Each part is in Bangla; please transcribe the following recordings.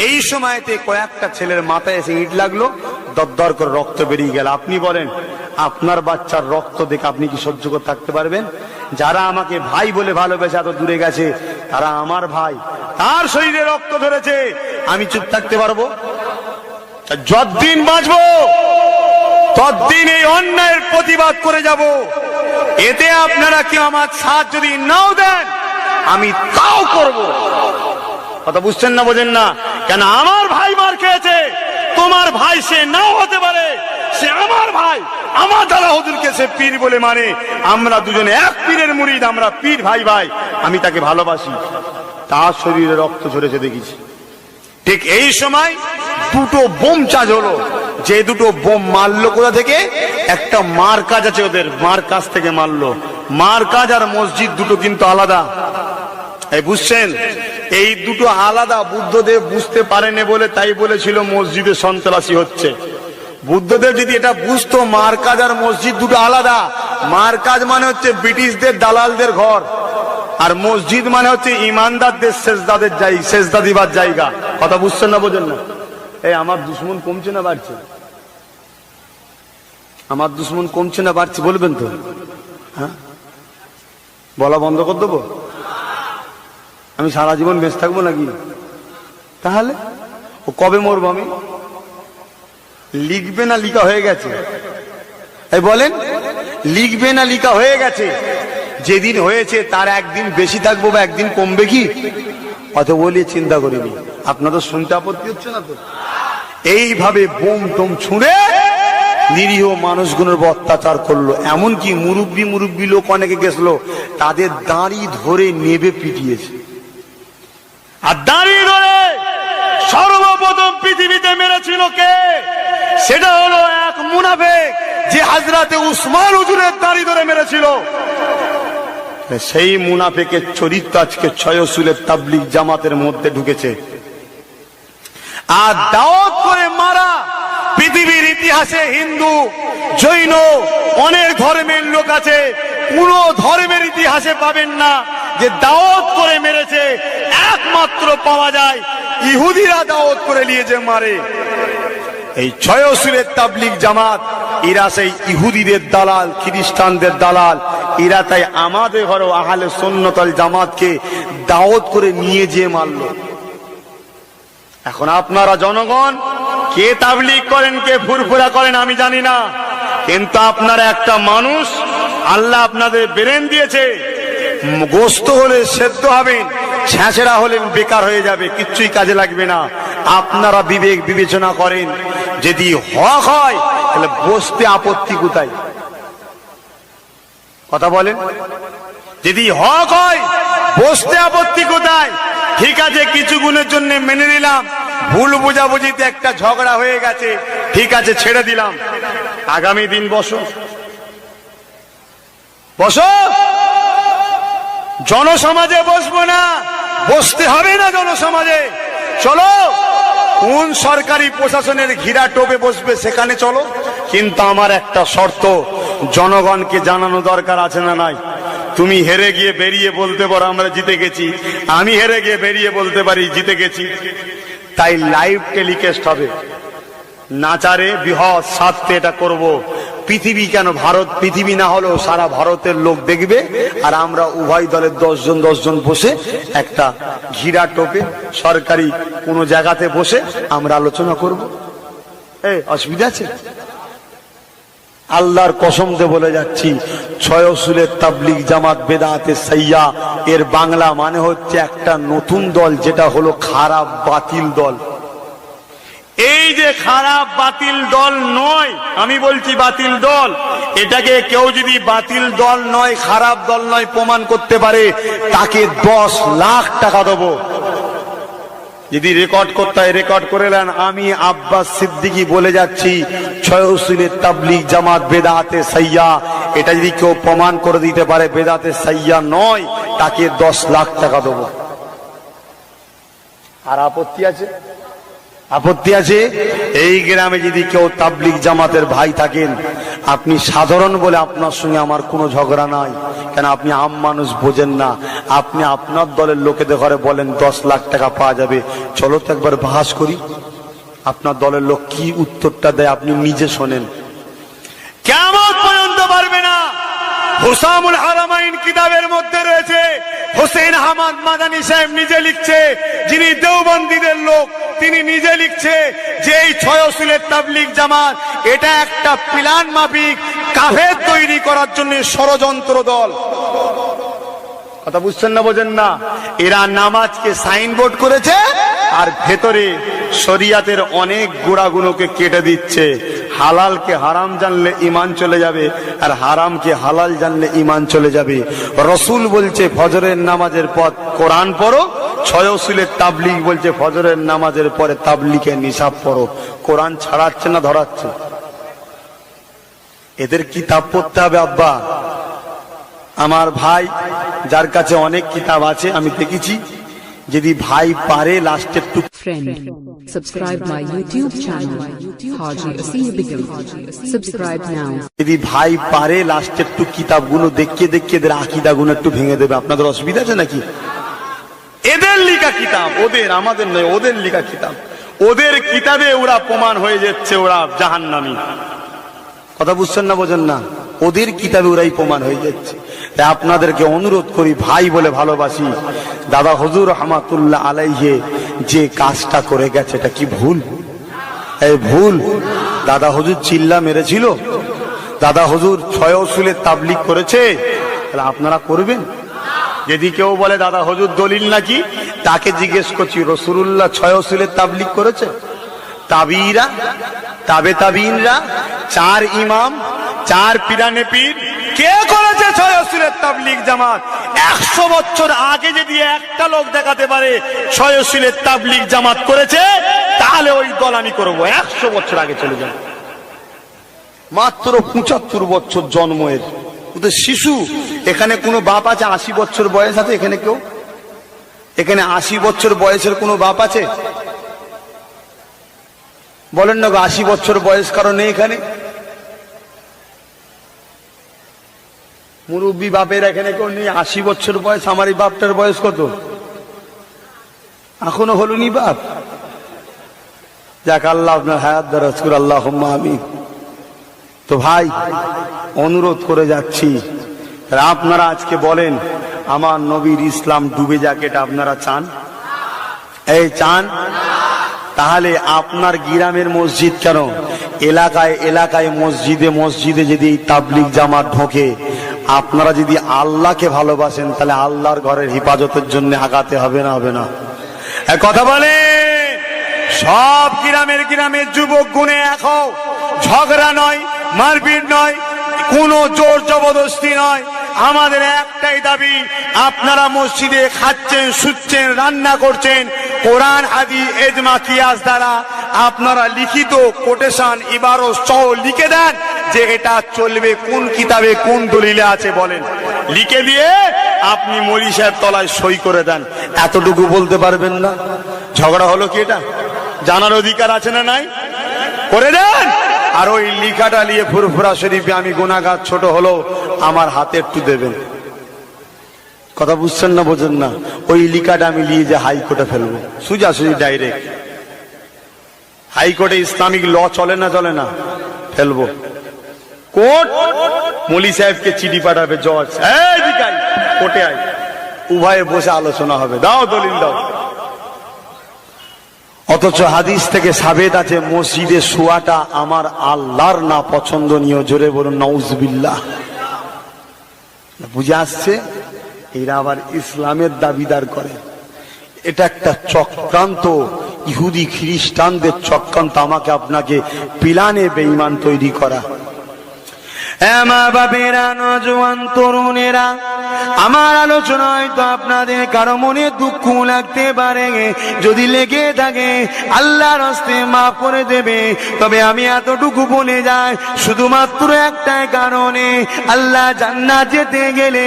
এই সময়তে কয়েকটা ছেলের মাথায় এসে ইট লাগলো, দরদর করে রক্ত বেরিয়ে গেল। আপনি বলেন আপনার বাচ্চার রক্ত দেখে আপনি কি সহ্য করে থাকতে পারবেন? যারা আমাকে ভাই বলে ভালোবেসে এত দূরে গেছে, তারা আমার ভাই, তার শরীরে রক্ত ধরেছে, আমি চুপ থাকতে পারবো? যতদিন বাঁচবো ততদিন এই অন্যায়ের প্রতিবাদ করে যাব। এতে আপনারা কি আমার সাথ যদি নাও দেন, আমি তাও করব। কথা বুঝছেন না, বোঝেন না? কেন আমার ভাই মার খেয়েছে, তোমার ভাই সে নাও হতে পারে, সে আমার ভাই, আমার দাদা হুজুরকে সে পীর বলে মানে, আমরা দুজনে এক পীরের মুরিদ, আমরা পীর ভাই ভাই, আমি তাকে ভালোবাসি। তার শরীরে রক্ত ঝরেছে দেখেছি। ঠিক এই সময় দুটো বোম চার্জ হলো। যে দুটো বোম মারলো কোথা থেকে? একটা মার কাজ আছে ওদের, মার কাজ থেকে মারলো। মার কাজ আর মসজিদ দুটো কিন্তু আলাদা, এই বুঝছেন? এই দুটো আলাদা। বুদ্ধদেব বুঝতে পারেনি বলে তাই বলেছিল মসজিদে সন্ত্রাসী হচ্ছে। বুদ্ধদেব যদি এটা বুঝতো মার কাজ আর মসজিদ দুটো আলাদা, মার কাজ মানে হচ্ছে ব্রিটিশদের দালালদের ঘর, আর মসজিদ মানে হচ্ছে ইমানদারদের সেজদাদের জায়গা, সেজদা দিবার জায়গা। কথা বুঝছেন না, বোঝেন না? এই আমার দুশ্মন কমছে না বাড়ছে? আমার দুশ্মন কমছে না বাড়ছে? বলবেন তো? হ্যাঁ, বলা বন্ধ করে দেবো? আমি সারা জীবন বেঁচে থাকবো নাকি? তাহলে ও কবে মরবো আমি? লিখবে না লিখা হয়ে গেছে? এই বলেন, লিখবে না লিখা হয়ে গেছে? যেদিন হয়েছে তার একদিন বেশি থাকবো বা একদিন কমবে কি? অত বলিয়ে চিন্তা করিনি। আপনাদের শুনতে আপত্তি হচ্ছে না তো? এইভাবে বোম টোম ছুঁড়ে নিরীহ মানুষগুলোর অত্যাচার করলো। এমনকি মুরব্বী লোক অনেকে গেছিল, তাদের দাঁড়ি ধরে নেবে পিটিয়েছে। আর দাঁড়ি ধরে সর্বপ্রথম পৃথিবীতে মেরেছিল কে? সেটা হলো এক মুনাফিক, যে হযরতে উসমান হুজুরের দাঁড়ি ধরে মেরেছিল। সেই মুনাফিকের চরিত্র আজকে ছয়সুলের তাবলীগ জামাতের মধ্যে ঢুকেছে। আর দাওয়াত করে মারা পৃথিবীর ইতিহাসে হিন্দু, জৈন, অনেক ধর্মের লোক আছে, কোন ধর্মের ইতিহাসে পাবেন না যে দাওয়াত করে মেরেছে। একমাত্র পাওয়া যায় ইহুদিরা দাওয়াত করে নিয়ে যে মারে। এই ছয়সুলের তাবলীগ জামাত, এরা সেই ইহুদিদের দালাল, খ্রিস্টানদের দালাল। এরা তাই আমাদের ঘরে আহলে সুন্নাত ওয়াল জামাতকে দাওয়াত করে নিয়ে যেয়ে মারল। এখন আপনারা জনগণ কে তাবলীগ করেন, কে ফুরফুরা করেন আমি জানি না, কিন্তু আপনারা একটা মানুষ, আল্লাহ আপনাদের ব্রেন দিয়েছে। গোস্ত হলে সেদ্ধ হবেন, ছেঁচড়া হলেন বেকার হয়ে যাবে, কিচ্ছুই কাজে লাগবে না। আপনারা বিবেক বিবেচনা করেন, যদি হক হয় তাহলে বসতে আপত্তি কোথায়? কথা বলেন, যদি হক হয় বসতে আপত্তি কোথায়? ঠিক আছে, কিছু গুণের জন্য মেনে নিলাম, ভুল বোঝাবুঝিতে একটা ঝগড়া হয়ে গেছে, ঠিক আছে ছেড়ে দিলাম। আগামী দিন বসো, বসো, জনসমাজে বসবো না, বসতে হবে না জনসমাজে। চলো কোন সরকারি প্রশাসনের ঘিরা টোপে বসবে সেখানে চলো, কিন্তু আমার একটা শর্ত, জনগণকে জানানো দরকার আছে না নাই? তুমি হেরে গিয়ে বেরিয়ে বলতে পারো আমরা জিতে গেছি, আমি হেরে গিয়ে বেরিয়ে বলতে পারি জিতে গেছি। তাই লাইভ টেলিকাস্ট হবে, নাচারে বৃহৎ স্বার্থে এটা করব। পৃথিবী কেন, ভারত পৃথিবী না হলেও সারা ভারতের লোক দেখবে, আর আমরা উভয় দলের 10 জন বসে একটা ঘিরা টোপে সরকারি কোনো জায়গাতে বসে আমরা আলোচনা করব। অসুবিধা আছে? আল্লাহর কসম দিয়ে বলে যাচ্ছি, ছয়সুলের তাবলীগ জামাত বেদাতে সাইয়া এর বাংলা মানে হচ্ছে একটা নতুন দল, যেটা হলো খারাপ বাতিল দল। এই যে খারাপ বাতিল দল নয়, আমি বলছি বাতিল দল, এটাকে কেউ যদি বাতিল দল নয়, খারাপ দল নয় প্রমাণ করতে পারে, তাকে 10 লাখ টাকা দেবো। যদি রেকর্ড করতে হয় রেকর্ড করে নেন। আমি আব্বাস সিদ্দিকী বলে যাচ্ছি, ছয়সুলের তাবলীগ জামাত বেদাতে সাইয়া, এটা যদি কেউ প্রমাণ করে দিতে পারে বেদাতে সাইয়া নয়, তাকে 10 লাখ টাকা দেবো। আর আপত্তি আছে? আপত্তি আছে? এই গ্রামে যদি কেউ তাবলিগ জামাতের ভাই থাকেন, আপনি সাধারণ বলে আপনার সঙ্গে আমার কোনো ঝগড়া নাই, কেন আপনি আম মানুষ, বোঝেন না। আপনি আপনার দলের লোকেদের ঘরে বলেন 10 লাখ টাকা পাওয়া যাবে, চলো তো একবার বাহাস করি। আপনার দলের লোক কি উত্তরটা দেয় আপনি নিজে শোনেন। কিয়ামত পর্যন্ত পারবে না। হুসামুল হারামাইন কিতাবের মধ্যে রয়েছে, হোসেন আহমদ মাদানী সাহেব নিজে লিখছে, যিনি দেওবন্দীদের লোক, তিনি নিজে লিখছে যে এই 6 উসুলের তাবলিগ জামাত এটা একটা প্ল্যান মাফিক কাফের তৈরি করার জন্য ষড়যন্ত্র দল। কথা বুঝছেন না, বোঝেন না? এরা নামাজকে সাইনবোর্ড করেছে আর ভেতরে শরিয়াতের অনেক গুণাগুণকে কেটে দিচ্ছে। হালালকে হারাম জানলে ঈমান চলে যাবে, আর হারামকে হালাল জানলে ঈমান চলে যাবে। রাসূল বলছে ফজরের নামাজের পর কোরআন পড়ো, 6 উসুলের তাবলিগ বলছে ফজরের নামাজের পরে তাবলিগের নিসাব পড়ো। কোরআন ছাড়াচ্ছে না ধরাচ্ছে? এদের কিতাব পড়তে হবে আব্বা। আমার ভাই যার কাছে অনেক কিতাব আছে আমি দেখেছি, যদি ভাই পারে লাস্টের টুক Friend, subscribe my YouTube channel, Haji Asir Begum. Subscribe now. যদি ভাই পারে লাস্টের টুক কিতাবগুলো দেখিয়ে দেখিয়ে এদের আকীদাগুলো একটু ভেঙে দেবে। আপনাদের অসুবিধা আছে নাকি? এদের লেখা কিতাব, ওদের, আমাদের নয়, ওদের লেখা কিতাব। ওদের কিতাবে ওরা প্রমাণ হয়ে যাচ্ছে ওরা জাহান্নামী। কথা বুঝছেন না, বোঝেন না? ওদের কিতাবে ওরাই প্রমাণ হয়ে যাচ্ছে। তাই আপনাদেরকে অনুরোধ করি, ভাই বলে ভালোবাসি, দাদা হুজুর রহমাতুল্লাহ আলাইহি যে কাজটা করে গেছে এটা কি ভুল? এই ভুল। দাদা হুজুর চিল্লা মেরেছিল, দাদা হুজুর 6 উসুলের তাবলিগ করেছে, তাহলে আপনারা করবেন? যদি কেউ বলে দাদা হুজুর দলিল নাকি, তাকে জিজ্ঞেস করছি রাসূলুল্লাহ 6 উসুলের তাবলিগ করেছে? তাবিরা, তাবে তাবিনরা, 4 ইমাম, 4 পিরানে পীর, কে করেছে 6 উসুলের তাবলিগ জামাত? 100 বছর আগে যদি একটা লোক দেখাতে পারে 6 উসুলের তাবলিগ জামাত করেছে, তাহলে ওই দল আমি করবো। 100 বছর আগে চলে যান। মাত্র 75 বছর জন্মের ওদের শিশু। এখানে কোনো বাপ আছে 80 বছর বয়স আছে? এখানে কেউ, এখানে 80 বছর বয়সের কোনো বাপ আছে? বলেন না, 80 বছর বয়স কারণ নেই এখানে? মুরব্বী বাপের এখানে কেউ নেই? 80 বছর বয়স। আমার এই বাপটার বয়স কত? এখনো হলো নি বাপ। যাক, আল্লাহ আপনার হায়াত দারাজ করুন, আল্লাহুম্মা আমিন। তো ভাই, অনুরোধ করে যাচ্ছি, আপনারা আজকে বলেন আমার নবীর ইসলাম ডুবে যাক, এটা আপনারা চান? এই চান? তাহলে আপনার গ্রামের মসজিদ কেন, এলাকায় এলাকায় মসজিদে মসজিদে যদি এই তাবলিগ জামাত ঢোকে, আপনারা যদি আল্লাহকে ভালোবাসেন তাহলে আল্লাহর ঘরের হেফাজতের জন্য আগাতে হবে না? হবে না? কথা বলে সব গ্রামের যুবক গুণে এক হও। ঝগড়া নয়, মারপিট নয়, কোনো জোর জবরদস্তি নয়। আমাদের একটাই দাবি, আপনারা মসজিদে খাচ্ছেন, শুচ্ছেন, রান্না করছেন, কোরআন হাদিস ইজমা কিয়াস দ্বারা আপনারা লিখিত কোটেশন ইবারত সহ লিখে দেন যে এটা চলবে, কোন কিতাবে কোন দলিলে আছে বলেন। লিখে দিয়ে আপনি মৌলী সাহেব তলায় সই করে দেন। এতটুকু বলতে পারবেন না? ঝগড়া হলো কি? এটা জানার অধিকার আছে না নাই? করে দেন। আর ওই লিখাটা নিয়ে ফুরফুরা শরীফে আমি গুনাহগার ছোট হলো আমার হাতে একটু দেবেন। কথা বুঝছেন না, বোঝেন না? ওই লিখাটা আমি নিয়ে যে হাইকোর্টে ফেলবো, সোজাসুজি ডাইরেক্ট। হাইকোর্টে ইসলামিক ল চলে না? চলে না? ফেলবো। কোর্ট মৌলী সাহেবকে চিঠি পাঠাবে, জজ কোর্টে আয়, উভয়ে বসে আলোচনা হবে, দাও দলিল দাও। অথচ হাদিস থেকে সাবেত আছে মসজিদে শোয়াটা আমার আল্লাহর না পছন্দনীয়। জোরে বলুন নাউজুবিল্লাহ। বুঝে আসছে? এরা আবার ইসলামের দাবিদার করে। এটা একটা চক্রান্ত, ইহুদি খ্রিস্টানদের চক্রান্ত, আমাকে আপনাকে পিলানে বেঈমান তৈরি করা। মা বাবেরা, নজওয়ান তরুণেরা, আমার আলোচনা হয়তো আপনাদের কারো মনে দুঃখ লাগতে পারে, যদি লেগে থাকে আল্লাহর হস্তে মাফ করে দেবে। তবে আমি এতটুকু বলে যাই, শুধুমাত্র একটাই কারণে, আল্লাহ জান্নাত যেতে গেলে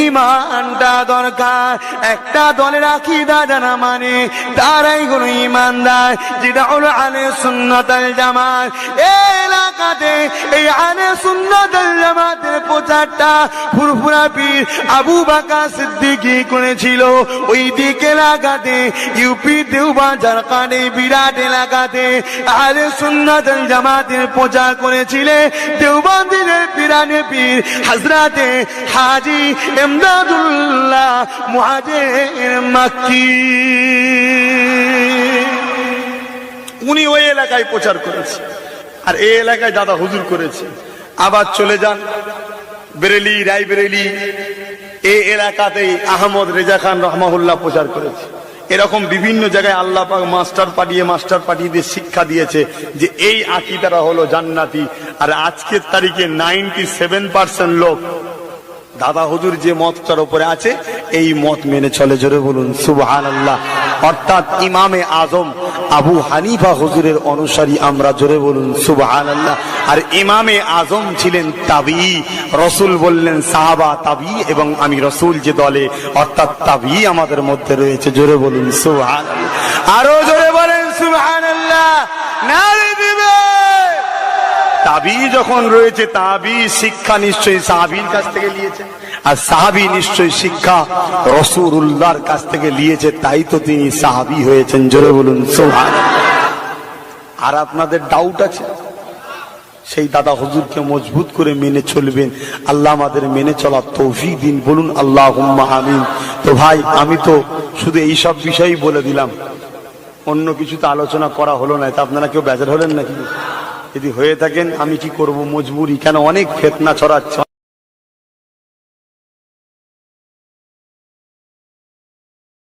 ঈমানটা দরকার। একটা দলের আকীদা যারা মানে তারাই হলো ঈমানদার, যেটা হলো আহলে সুন্নাত ওয়াল জামাত। এই এলাকাতে এই আহলে সুন্নাত ওয়াল জামাতের প্রচারটা ফুরফুরা পীর আবু বকর সিদ্দিকী করেছিল। ওই দিক এলাকাতে ইউপি দেওবন্দ ঝাড়খণ্ডে বিরাট এলাকাতে আহলে সুন্নাত ওয়াল জামাতের প্রচার করেছিলেন দেওবন্দের পীরানে পীর হযরতে হাজী ইমদাদুল্লাহ মুহাজির মক্কি। উনি ওই এলাকায় প্রচার করেছে, আর এই এলাকায় দাদা হুজুর করেছে। আবার চলে যান বেরেলি, রায়বেরেলি, এই এলাকাতেই আহমদ রেজা খান রহমাহুল্লাহ প্রচার করেছে। এরকম বিভিন্ন জায়গায় আল্লাহ পাক মাস্টার পাঠিয়ে দিয়ে শিক্ষা দিয়েছে যে এই আকীদারা হলো জান্নাতি। আর আজকের তারিখে 97% লোক দাদা হুজুর যে মতটার উপরে আছে এই মত মেনে চলে। জোরে বলুন সুবহানাল্লাহ। অর্থাৎ ইমামে আজম আবু হানিফা হুজুরের অনুসারী আমরা। জোরে বলুন সুবহানাল্লাহ। আর ইমামে আজম ছিলেন তাবিঈ। রাসূল বললেন সাহাবা তাবিঈ, এবং আমি রাসূল যে দলে, অর্থাৎ তাবিঈ আমাদের মধ্যে রয়েছে। জোরে বলুন সুবহানাল্লাহ। আরো জোরে বলেন সুবহানাল্লাহ। নারে দিবে। তাবিঈ যখন রয়েছে, তাবিঈ শিক্ষা নিশ্চয়ই সাহাবীর কাছ থেকে নিয়েছে, আর সাহাবী নিশ্চয়ই শিক্ষা রাসূলুল্লাহর কাছ থেকে নিয়েছে, তাই তো তিনি সাহাবী হয়েছেন। জোরে বলুন সুবহানাল্লাহ। আর আপনাদের ডাউট আছে, সেই দাদা হুজুরকে মজবুত করে মেনে চলবেন। আল্লাহ আমাদের মেনে চলার তৌফিক দিন। বলুন আল্লাহুম্মা আমিন। তো ভাই, আমি তো শুধু এই সব বিষয়ই বলে দিলাম, অন্য কিছু তো আলোচনা করা হলো না। তা আপনারা কেউ বেজার হলেন নাকি? যদি হয়ে থাকেন আমি কি করব, মজবুরি। কেন, অনেক ফিতনা ছড়াচ্ছে,